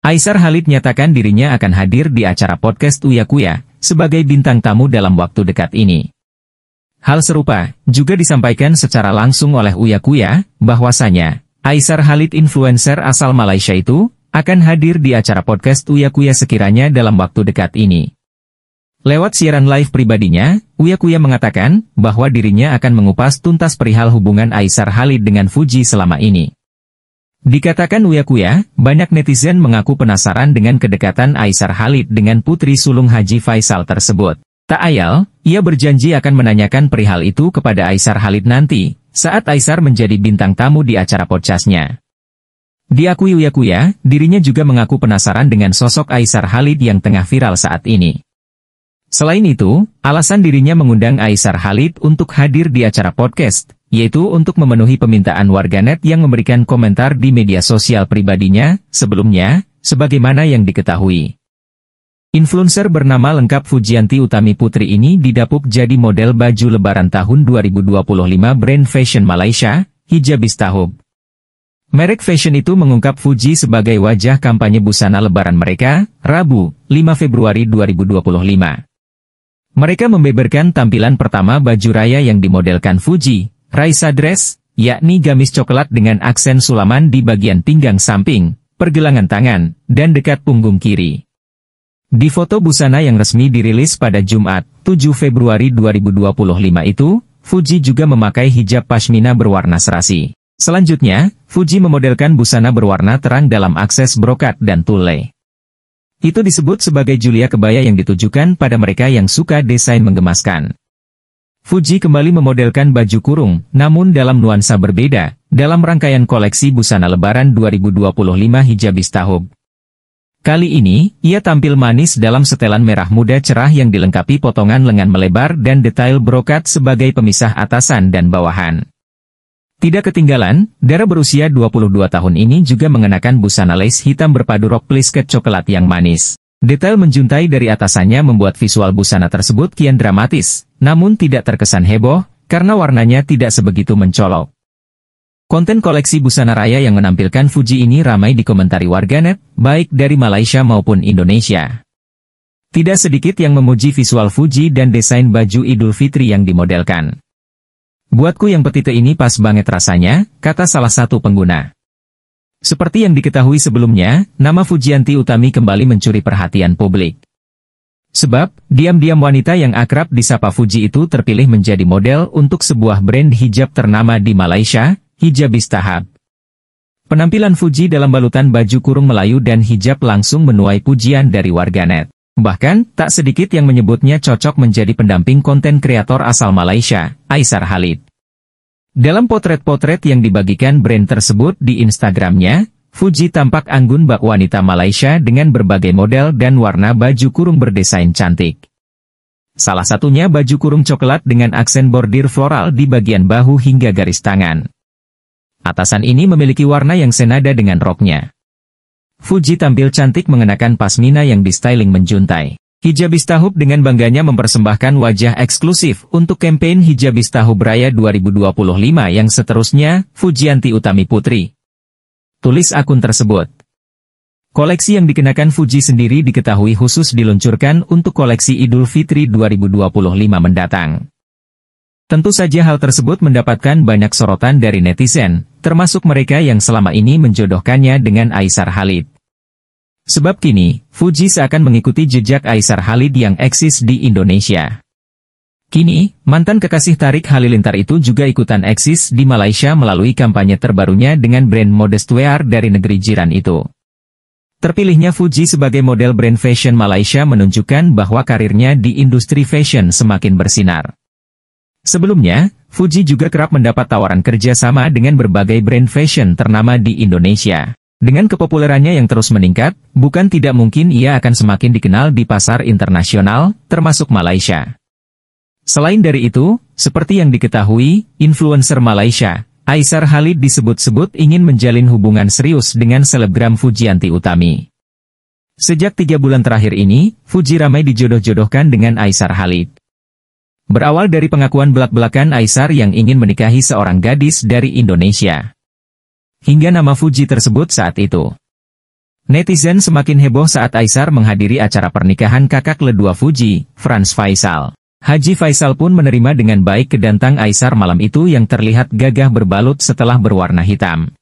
Aisar Khalid nyatakan dirinya akan hadir di acara podcast Uya Kuya sebagai bintang tamu dalam waktu dekat ini. Hal serupa juga disampaikan secara langsung oleh Uya Kuya, bahwasanya Aisar Khalid influencer asal Malaysia itu akan hadir di acara podcast Uya Kuya sekiranya dalam waktu dekat ini. Lewat siaran live pribadinya, Uya Kuya mengatakan bahwa dirinya akan mengupas tuntas perihal hubungan Aisar Khalid dengan Fuji selama ini. Dikatakan Uya Kuya, banyak netizen mengaku penasaran dengan kedekatan Aisar Khalid dengan putri sulung Haji Faisal tersebut. Tak ayal, ia berjanji akan menanyakan perihal itu kepada Aisar Khalid nanti, saat Aisar menjadi bintang tamu di acara podcastnya. Diakui Uya Kuya, dirinya juga mengaku penasaran dengan sosok Aisar Khalid yang tengah viral saat ini. Selain itu, alasan dirinya mengundang Aisar Khalid untuk hadir di acara podcast, yaitu untuk memenuhi permintaan warganet yang memberikan komentar di media sosial pribadinya, sebelumnya, sebagaimana yang diketahui. Influencer bernama lengkap Fujianti Utami Putri ini didapuk jadi model baju lebaran tahun 2025 brand fashion Malaysia, Hijabistahub. Merek fashion itu mengungkap Fuji sebagai wajah kampanye busana lebaran mereka, Rabu, 5 Februari 2025. Mereka membeberkan tampilan pertama baju raya yang dimodelkan Fuji, Raisa Dress, yakni gamis coklat dengan aksen sulaman di bagian pinggang samping, pergelangan tangan, dan dekat punggung kiri. Di foto busana yang resmi dirilis pada Jumat, 7 Februari 2025 itu, Fuji juga memakai hijab pashmina berwarna serasi. Selanjutnya, Fuji memodelkan busana berwarna terang dalam akses brokat dan tulle. Itu disebut sebagai Julia kebaya yang ditujukan pada mereka yang suka desain menggemaskan. Fuji kembali memodelkan baju kurung, namun dalam nuansa berbeda, dalam rangkaian koleksi busana lebaran 2025 Hijabistahub. Kali ini, ia tampil manis dalam setelan merah muda cerah yang dilengkapi potongan lengan melebar dan detail brokat sebagai pemisah atasan dan bawahan. Tidak ketinggalan, Dara berusia 22 tahun ini juga mengenakan busana lace hitam berpadu rok plisket coklat yang manis. Detail menjuntai dari atasannya membuat visual busana tersebut kian dramatis, namun tidak terkesan heboh, karena warnanya tidak sebegitu mencolok. Konten koleksi busana raya yang menampilkan Fuji ini ramai dikomentari warganet, baik dari Malaysia maupun Indonesia. Tidak sedikit yang memuji visual Fuji dan desain baju Idul Fitri yang dimodelkan. Buatku yang petite ini pas banget rasanya, kata salah satu pengguna. Seperti yang diketahui sebelumnya, nama Fujianti Utami kembali mencuri perhatian publik. Sebab, diam-diam wanita yang akrab disapa Fuji itu terpilih menjadi model untuk sebuah brand hijab ternama di Malaysia, Hijabistahub. Penampilan Fuji dalam balutan baju kurung Melayu dan hijab langsung menuai pujian dari warganet. Bahkan, tak sedikit yang menyebutnya cocok menjadi pendamping konten kreator asal Malaysia, Aisar Khalid. Dalam potret-potret yang dibagikan brand tersebut di Instagramnya, Fuji tampak anggun bak wanita Malaysia dengan berbagai model dan warna baju kurung berdesain cantik. Salah satunya baju kurung coklat dengan aksen bordir floral di bagian bahu hingga garis tangan. Atasan ini memiliki warna yang senada dengan roknya. Fuji tampil cantik mengenakan pasmina yang distyling menjuntai. Hijabistahub dengan bangganya mempersembahkan wajah eksklusif untuk kampanye Hijabistahub Raya 2025 yang seterusnya, Fujianti Utami Putri. Tulis akun tersebut. Koleksi yang dikenakan Fuji sendiri diketahui khusus diluncurkan untuk koleksi Idul Fitri 2025 mendatang. Tentu saja hal tersebut mendapatkan banyak sorotan dari netizen, termasuk mereka yang selama ini menjodohkannya dengan Aisar Khalid. Sebab kini, Fuji seakan mengikuti jejak Aisar Khalid yang eksis di Indonesia. Kini, mantan kekasih Tarik Halilintar itu juga ikutan eksis di Malaysia melalui kampanye terbarunya dengan brand modest wear dari negeri jiran itu. Terpilihnya Fuji sebagai model brand fashion Malaysia menunjukkan bahwa karirnya di industri fashion semakin bersinar. Sebelumnya, Fuji juga kerap mendapat tawaran kerja sama dengan berbagai brand fashion ternama di Indonesia. Dengan kepopulerannya yang terus meningkat, bukan tidak mungkin ia akan semakin dikenal di pasar internasional, termasuk Malaysia. Selain dari itu, seperti yang diketahui, influencer Malaysia, Aisar Khalid disebut-sebut ingin menjalin hubungan serius dengan selebgram Fujianti Utami. Sejak 3 bulan terakhir ini, Fuji ramai dijodoh-jodohkan dengan Aisar Khalid. Berawal dari pengakuan belak-belakan Aisar yang ingin menikahi seorang gadis dari Indonesia. Hingga nama Fuji tersebut saat itu. Netizen semakin heboh saat Aisar menghadiri acara pernikahan kakak Ledua Fuji, Franz Faisal. Haji Faisal pun menerima dengan baik kedatangan Aisar malam itu yang terlihat gagah berbalut setelah berwarna hitam.